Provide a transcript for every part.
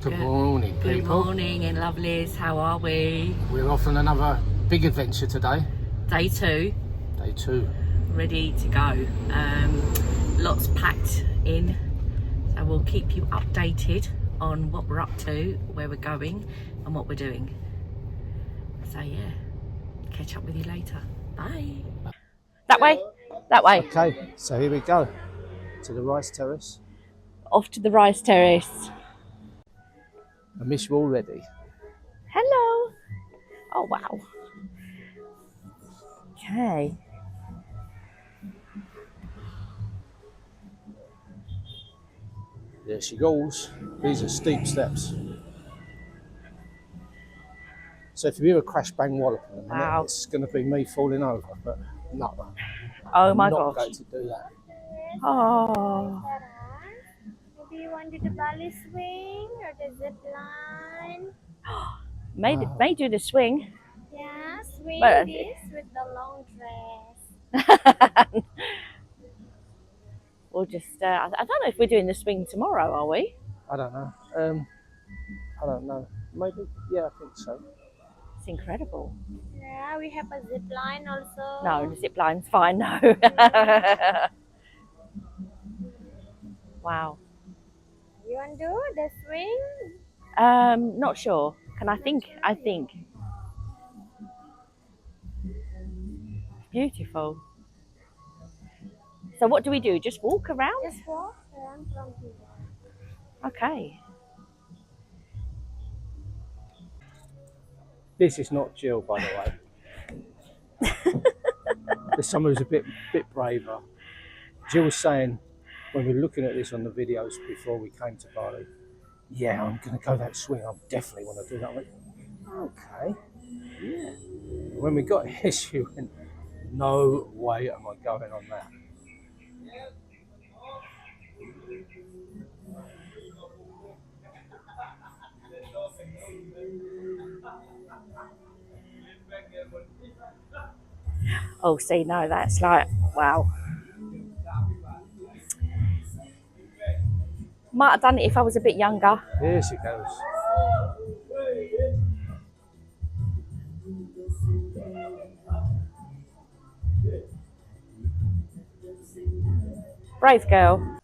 Good morning, people. Good morning, and lovelies. How are we? We're off on another big adventure today. Day 2. Day 2. Ready to go. Lots packed in, so we'll keep you updated on what we're up to, where we're going, and what we're doing. So yeah, catch up with you later. Bye. That way. That way. Okay, so here we go to the rice terrace. Off to the rice terrace. I miss you already. Hello. Oh wow. Okay. There she goes. These are steep steps. So if you hear a crash bang wallop in a minute, Wow. it's going to be me falling over, but no. Oh my I'm not gosh. going to do that. Oh. Maybe you want to do the Bali swing or the zip line? May do the swing. Yeah, swing But- this with the long dress. We'll just, I don't know if we're doing the swing tomorrow, are we? I don't know. I don't know. Maybe? Yeah, I think so. It's incredible. Yeah, we have a zip line also. No, the zip line's fine, no. Wow. You want to do the swing? Not sure. Can I think? I think. Beautiful. So what do we do? Just walk around? Just walk around from here. Okay. This is not Jill, by the way. There's someone who's a bit braver. Jill was saying, when we were looking at this on the videos before we came to Bali, yeah, I'm going to go that swing. I definitely want to do that. I went, okay, yeah. When we got here, she went, no way am I going on that. Oh, see, no, that's like, wow. Might have done it if I was a bit younger. Here she goes. Brave girl.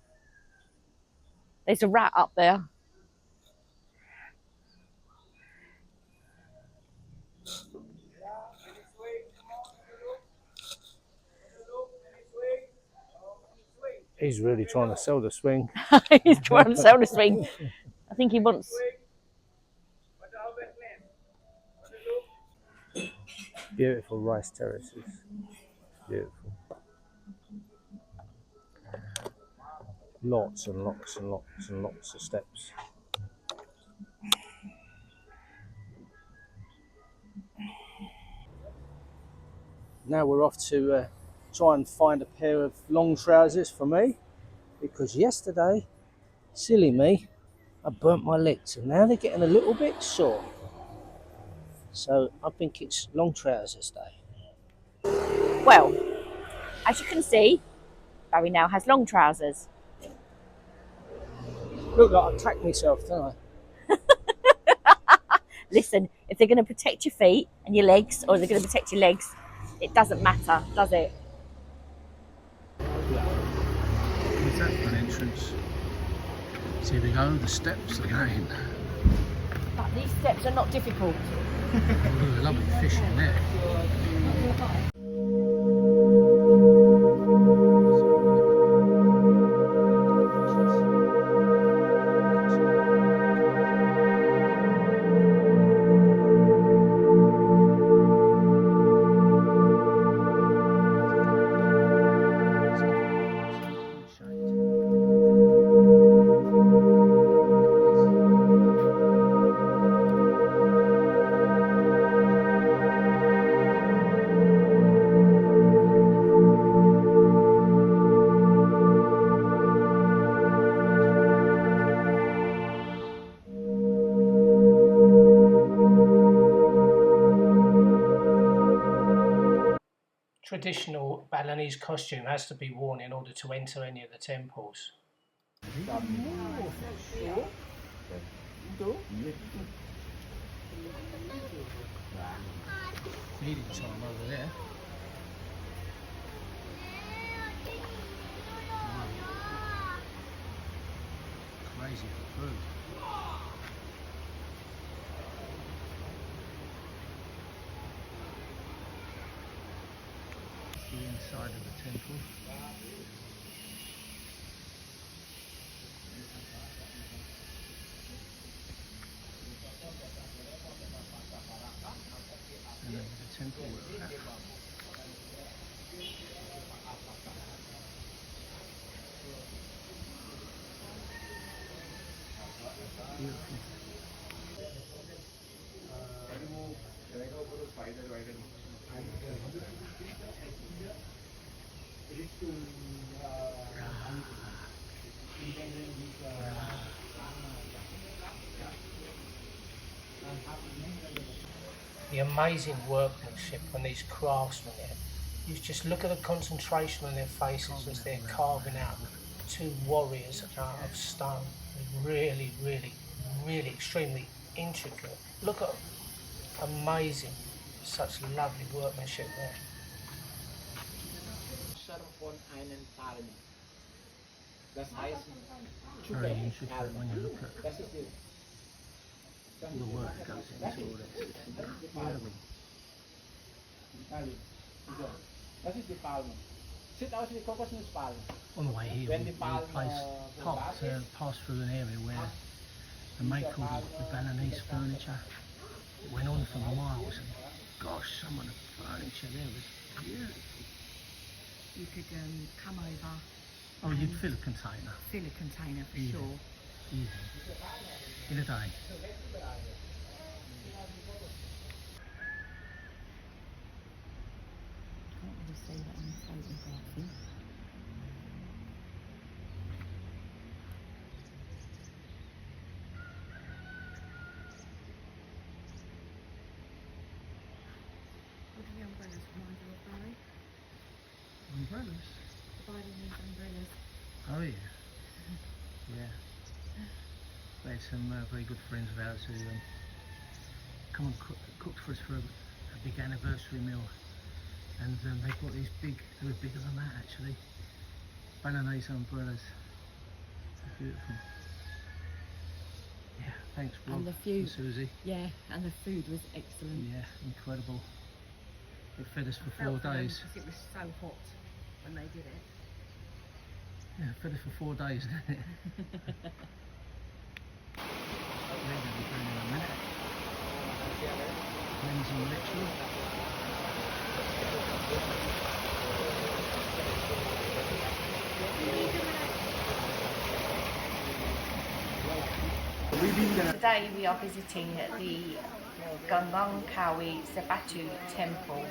There's a rat up there. He's really trying to sell the swing. He's trying to sell the swing. I think he wants. Beautiful rice terraces. Beautiful. Lots and lots and lots and lots of steps. Now we're off to try and find a pair of long trousers for me, because yesterday, silly me, I burnt my legs and now they're getting a little bit sore. So I think it's long trousers day. Well, as you can see, Barry now has long trousers. Look like I tacked myself, don't I? Listen, if they're going to protect your feet and your legs, or they're going to protect your legs, it doesn't matter, does it? What's that for an entrance? So here we go, the steps again. But these steps are not difficult. Oh, lovely fish in there. Traditional Balinese costume has to be worn in order to enter any of the temples. Feeding time over there. Crazy for food. The inside of the temple. And then the temple we're at. Beautiful. The amazing workmanship on these craftsmen here. You just look at the concentration on their faces as they're carving out two warriors out of stone. Really, really, really extremely intricate. Look at amazing, such lovely workmanship there. Very intricate when you look at all the work that goes into all this. It's incredible. On the way here, we passed through an area where the mate called the Balinese furniture. It went on for miles, and gosh, some of the furniture there was beautiful. You could come over. Oh, you'd fill a container. Fill a container for Easy. sure. Easy. In a day. Can't really see that on the photograph. What do the umbrellas remind you of, Barrie? Umbrellas? Balinese umbrellas. Oh yeah. Yeah. We had some very good friends of ours who come and cooked for us for a big anniversary meal, and they brought these big, they were bigger than that actually, Balinese umbrellas. They're beautiful. Yeah, thanks Rob And the food. and Susie. Yeah, and the food was excellent. Yeah, incredible. It fed us for I felt 4 for them days. because it was so hot when they did it. Yeah, fed us for 4 days, didn't it? We're going to be doing in a minute. Cleansing ritual. Today we are visiting the Gunung Kawi Sebatu temple,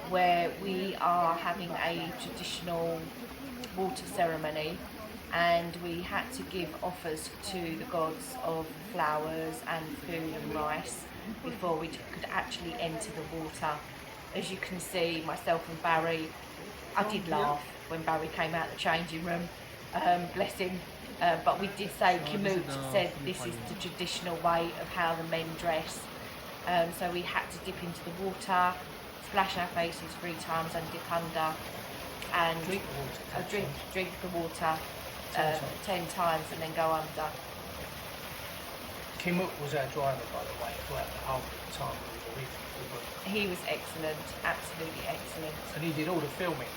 where we are having a traditional water ceremony, and we had to give offers to the gods of flowers and food and rice before we could actually enter the water. As you can see, myself and Barrie, I did laugh when Barrie came out the changing room, bless him, but we did say, Kimot said this is the traditional way of how the men dress. So we had to dip into the water, splash our faces 3 times and dip under, and drink the water 10 times and then go under. Kimot was our driver, by the way, throughout the whole time we were. He was excellent, absolutely excellent. And he did all the filming.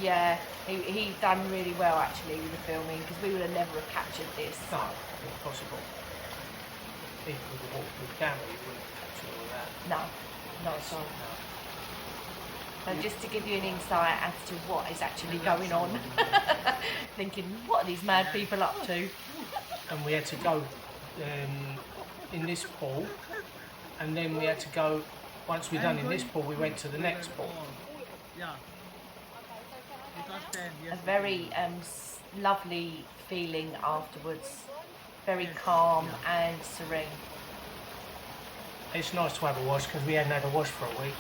Yeah, he done really well actually with the filming, because we would have never have captured this. No, impossible. Even with the camera, you wouldn't capture all that. No, not at all. No. So just to give you an insight as to what is actually going on, thinking, what are these mad people up to? And we had to go in this pool, and then we had to go, once we're done in this pool, we went to the next pool. A very lovely feeling afterwards, very calm and serene. It's nice to have a wash, because we hadn't had a wash for a week.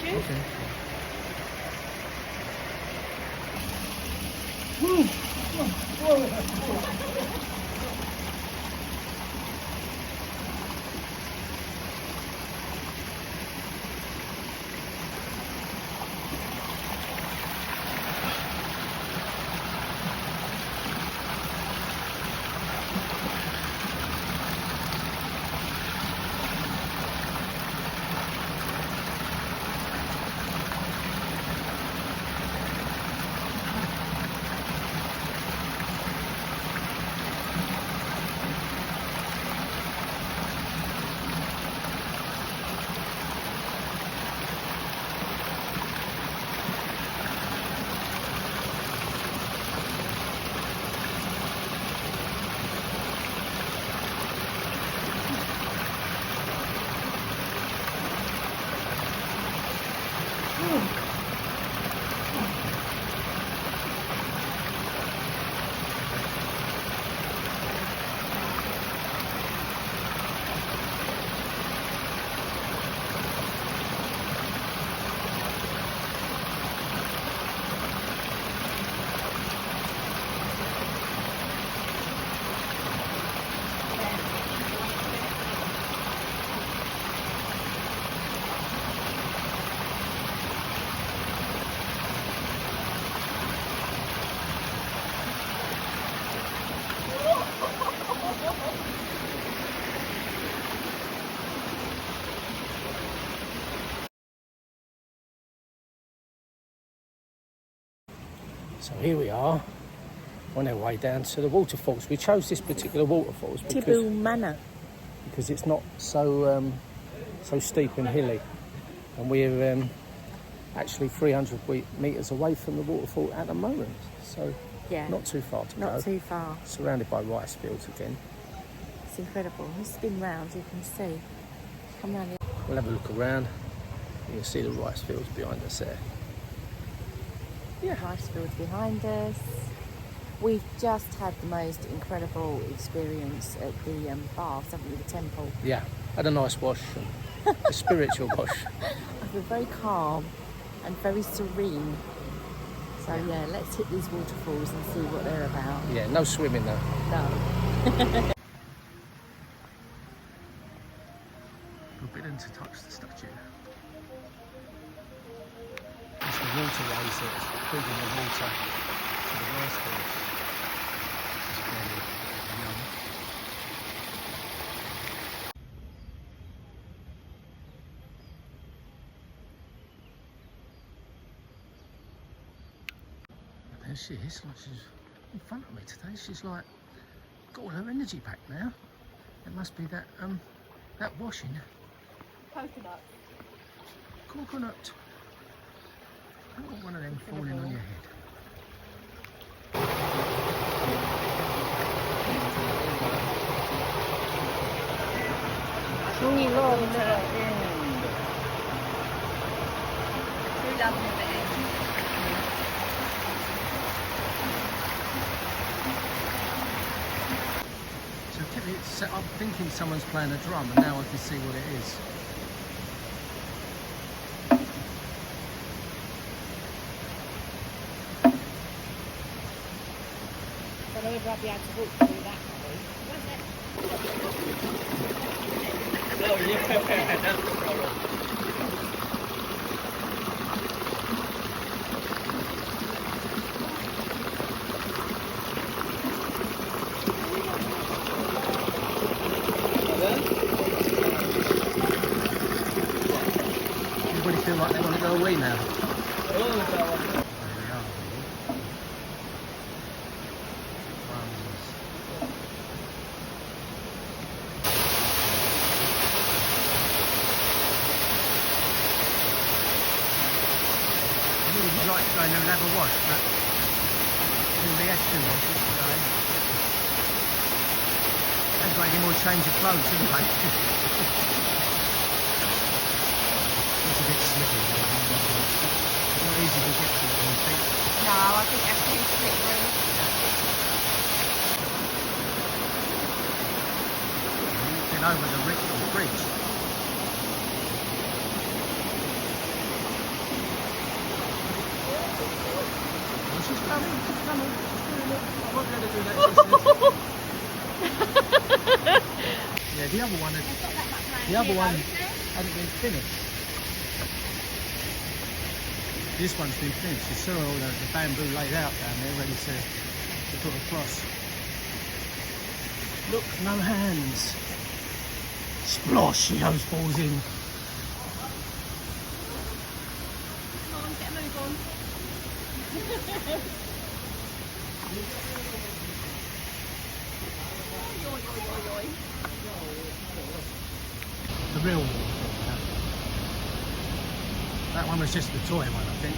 Okay. So here we are on our way down to the waterfalls. We chose this particular waterfalls because it's not so so steep and hilly, and we're actually 300 metres away from the waterfall at the moment. So Yeah. not too far to go. Not too far. Surrounded by rice fields again. It's incredible. We spin round, you can see. Come round the We'll have a look around. You can see the rice fields behind us there. rice fields behind us. We've just had the most incredible experience at the baths, haven't we, the temple. Yeah, had a nice wash, a spiritual wash. I feel very calm and very serene. So yeah, let's hit these waterfalls and see what they're about. Yeah, no swimming though. No. Forbidden to touch the statue. It's the waterways that's proving the water to the rice fields. It's very young. There she is, like she's in front of me today. She's like got all her energy back now. It must be that that washing. Coconut. Coconut. I don't want one of them falling on your head. So I'm thinking someone's playing a drum, and now I can see what it is. I don't know if I'll be able to walk through that. Oh yeah, that's the problem. Everybody feel like they want to go away now? Would like to go in and have a wash, but we had 2 washes today. Ain't got any more change of clothes, anyway. It's a bit slippery. It's not easy to get to it, I think. No, I think that's too slippery. Walking over the bridge. she's coming, she's coming. I won't be able to do that. Yeah, the other one hadn't been finished. This one's been finished. You saw all the bamboo laid out down there, ready to put across. Look, no hands. Splosh, she goes balls in. Come on, get a move on. The real one. That one was just the toy one, I think.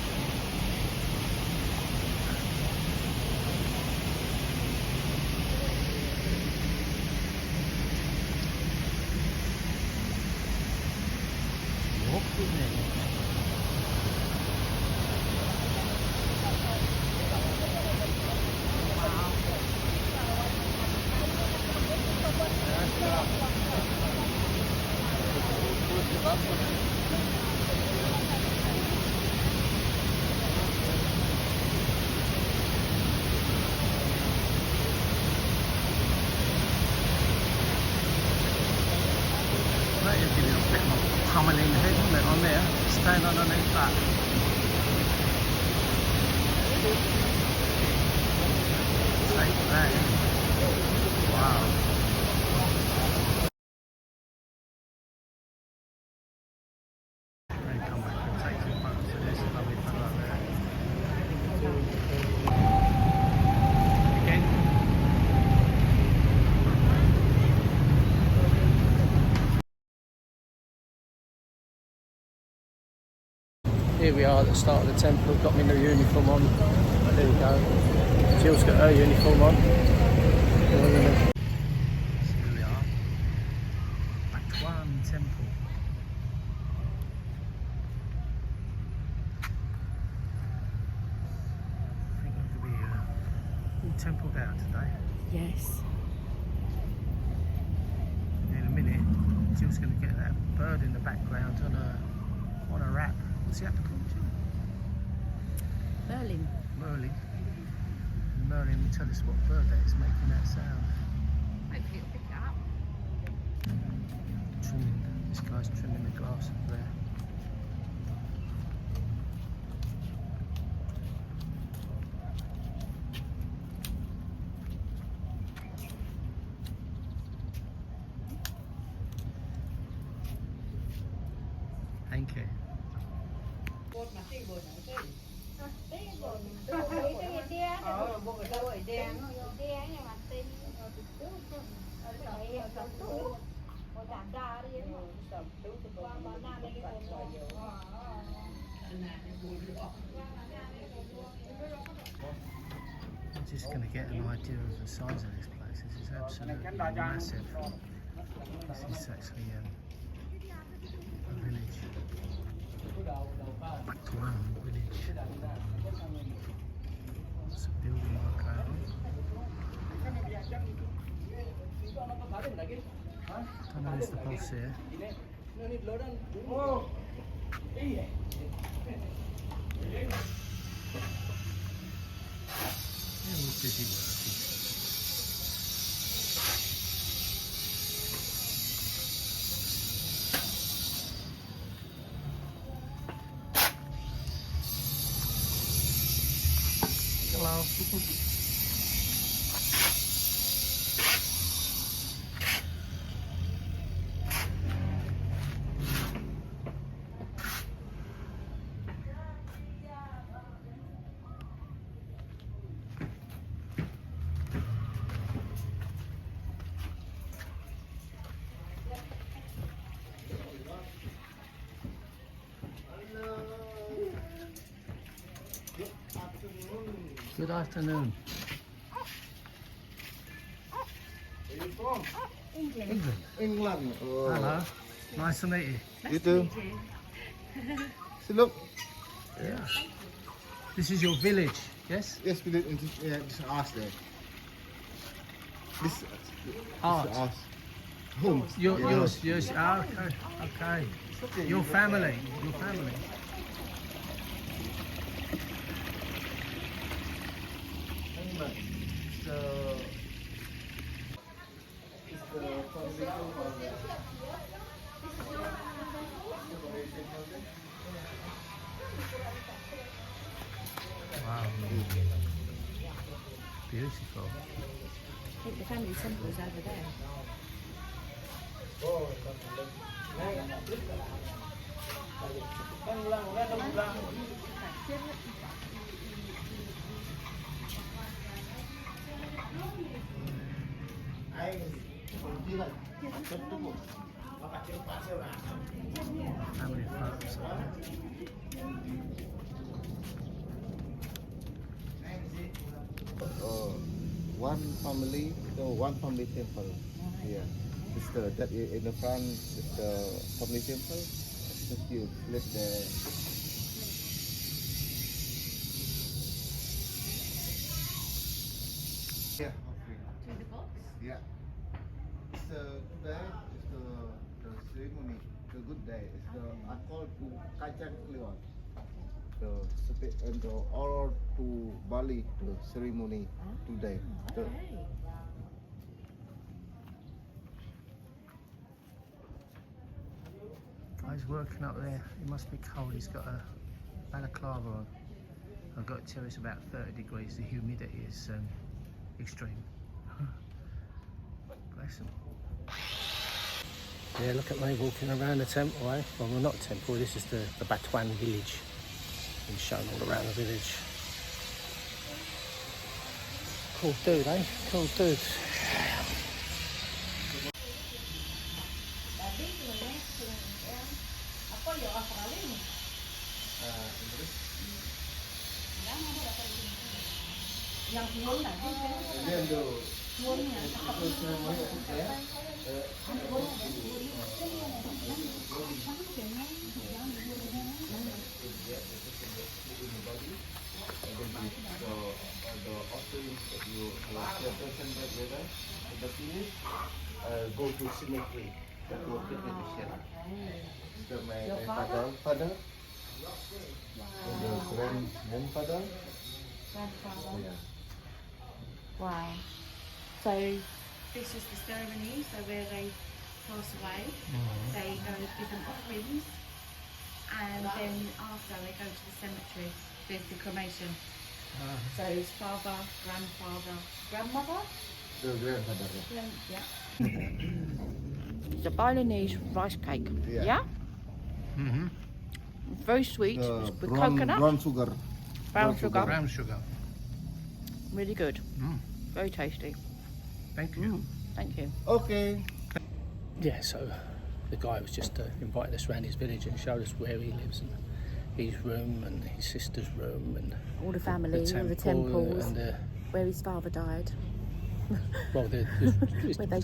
Walk with me. That'll give you a bit more pummeling head, wouldn't it, on there? Stand underneath that. Take that. Wow. Then come back and take some photos of this lovely fellow there. Again. Here we are at the start of the temple. Got my new uniform on. There we go. Jill's got her uniform on. So here we are. Bakwan Temple. I think it could be all templed out today. Yes. In a minute, Jill's going to get that bird in the background on a wrap. What's the apple called, Jill? Berlin. Merlin. And Merlin will tell us what bird that is making that sound. Hopefully it'll pick it up. Trimming. This guy's trimming the grass up there. Thank you. I'm just going to get an idea of the size of this place. This is absolutely massive. This is actually a village. Bakwan village. It's a building like that. Don't know who's the boss here. They're all busy working. Hello. Good afternoon. Where are you from? England. England. Oh. Hello. Nice to meet you. You too. See, look. Yeah. This is your village, yes? Yes, we did. Yeah, just ask there. This Art. is us. Home. Yours. Ah, okay. Okay. Your family. Your family. Wow. Beautiful. I think the family temple is over there. Family photos. One family, one family temple. Yeah. It's that in the front is the family temple. Just you flip there. Yeah. To the box? Yeah. It's today is the ceremony, the good day. It's the I call to kacang kliwon. And or to Bali the ceremony today. The- Okay. Guy's working up there. It must be cold. He's got a balaclava on. I've got to tell you it's about 30 degrees. The humidity is extreme. Bless him. Yeah, look at me walking around the temple, eh? Well, not temple. This is the Batuan village. Been shown all around the village. Cool dude, eh? Cool dude. Go to cemetery. That will fit in the shed. So my father, and the grandfather. Grandfather. Yeah. Wow. So this is the ceremony, so where they pass away, they go and give them offerings, and then after they go to the cemetery, there's the cremation. So it's father, grandfather, grandmother? The grandfather. Yeah. It's a Balinese rice cake. Yeah. Yeah? Mm-hmm. Very sweet, with brown coconut, brown sugar. brown sugar. Brown sugar. Really good. Mm. Very tasty. Thank you. Thank you. Okay. Yeah, so the guy was just inviting us around his village and showed us where he lives and his room and his sister's room and All the family, all the temple temples, and where his father died. well, they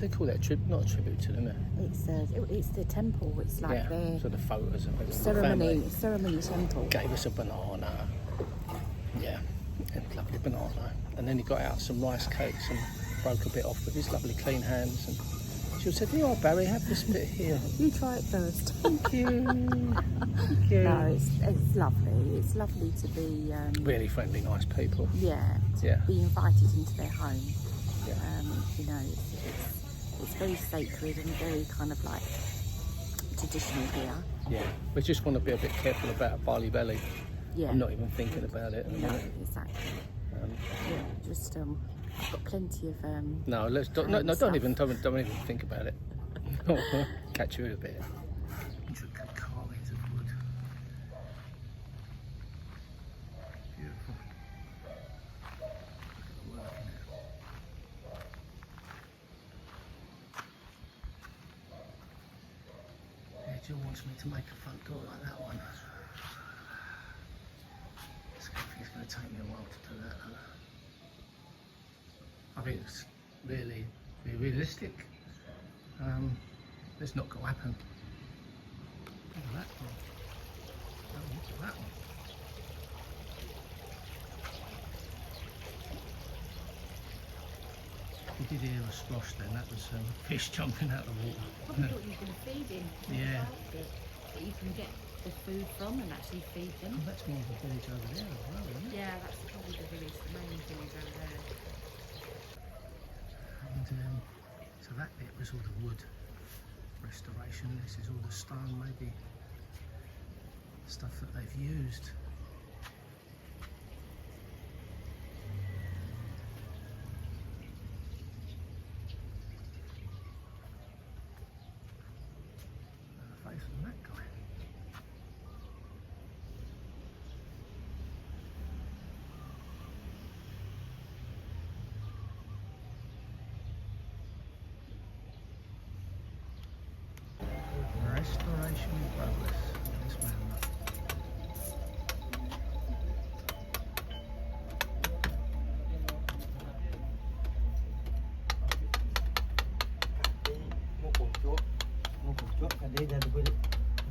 call that not a tribute to them. It's the temple. It's like Yeah, their so the photos of it. ceremony temple. Gave us a banana. Yeah, a lovely banana. And then he got out some rice cakes and broke a bit off with his lovely clean hands. And she said, "Oh, Barry, have this bit here." You try it first. Thank you. Thank you. No, it's lovely. It's lovely to be Really friendly, nice people. to be invited into their home. Yeah. You know, it's very sacred and very kind of like traditional here. Yeah, we just want to be a bit careful about Bali belly. Yeah. I'm not even thinking about it. No, exactly. Yeah, just I've got plenty of No, let's don't. No, stuff. don't even think about it. Catch you in a bit. Intricate carvings of wood. Beautiful. Look at the work in it. Yeah, Jill wants me to make a front door like that one. I think it's going to take me a while to do that. I think it's really realistic. It's not going to happen. Look at that one. Oh, look at that one. We did hear a splosh then, that was fish jumping out of the water. I thought you were going to feed him. Yeah. That you can get the food from and actually feed them. Oh, that's more of a village over there as well, isn't it? Yeah, that's probably the village. The main village over there. And so that bit was all the wood restoration. This is all the stone, maybe stuff that they've used. And the face of that guy. Restoration in progress on this man.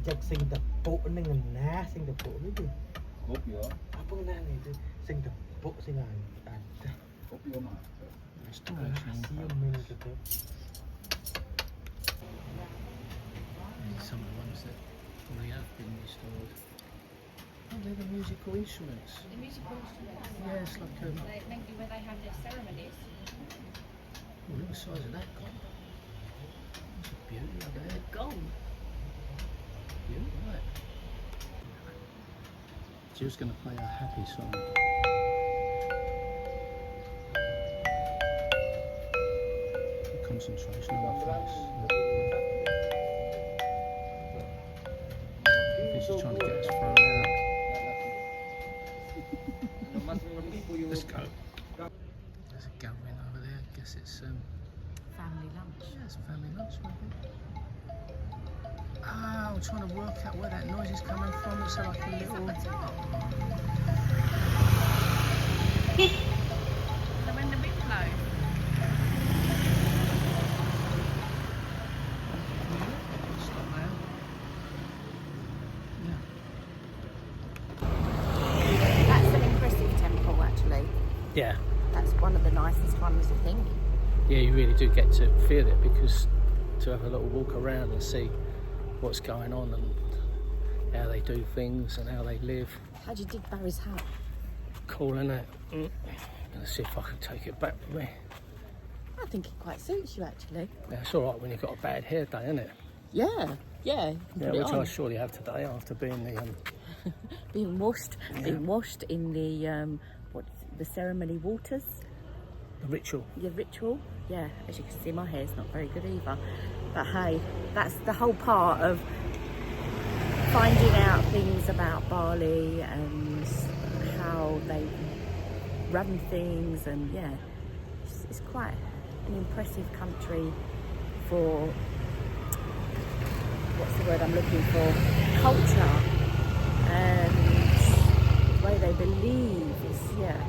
Chắc sinh tập bộ nên là ná sinh tập bộ nữa chứ. Cốp gì đó? Apa cái này tu sinh tập bộ sinh là Cốp gì mà? Restoration in siêu progress. mình cái tập. These are some of the ones that already have been restored. Oh, they're the musical instruments. The musical instruments, Yeah, it's like maybe where they have their ceremonies. oh, look at the size of that guy. That's a beauty up there. Gold. Beauty, right. Jill's going to play a happy song. Concentration on my face. He's trying to get us thrown out. Let's go. There's a gathering over there. I guess it's Family lunch. yeah, it's a family lunch maybe. Ah, I'm trying to work out where that noise is coming from. It's like a little. So when the wind blows. Stop now. Yeah. That's an impressive temple, actually. Yeah. That's one of the nicest ones, I think. Yeah, you really do get to feel it, because to have a little walk around and see what's going on and how they do things and how they live. How do you dig Barry's hat? Cool, isn't it? Let's see if I can take it back with me. I think it quite suits you, actually. Yeah, it's all right when you've got a bad hair day, isn't it? Yeah, yeah. Yeah, which I surely have today after being the being washed in the the ceremony waters. the ritual. Your ritual. Yeah, as you can see, my hair's not very good either. But hey, that's the whole part of finding out things about Bali and how they run things, and yeah, it's quite an impressive country for, what's the word I'm looking for, culture and the way they believe. It's, yeah,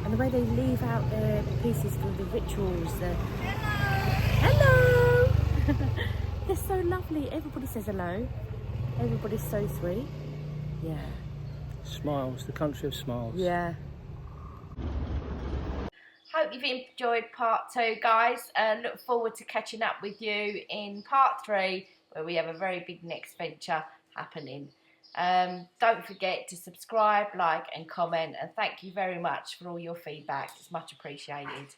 and the way they leave out their pieces for the rituals. Hello! They're so lovely. Everybody says hello. Everybody's so sweet. Yeah. Smiles, the country of smiles. Yeah. Hope you've enjoyed part 2, guys, and look forward to catching up with you in part 3, where we have a very big next venture happening. Don't forget to subscribe, like and comment, and thank you very much for all your feedback. It's much appreciated.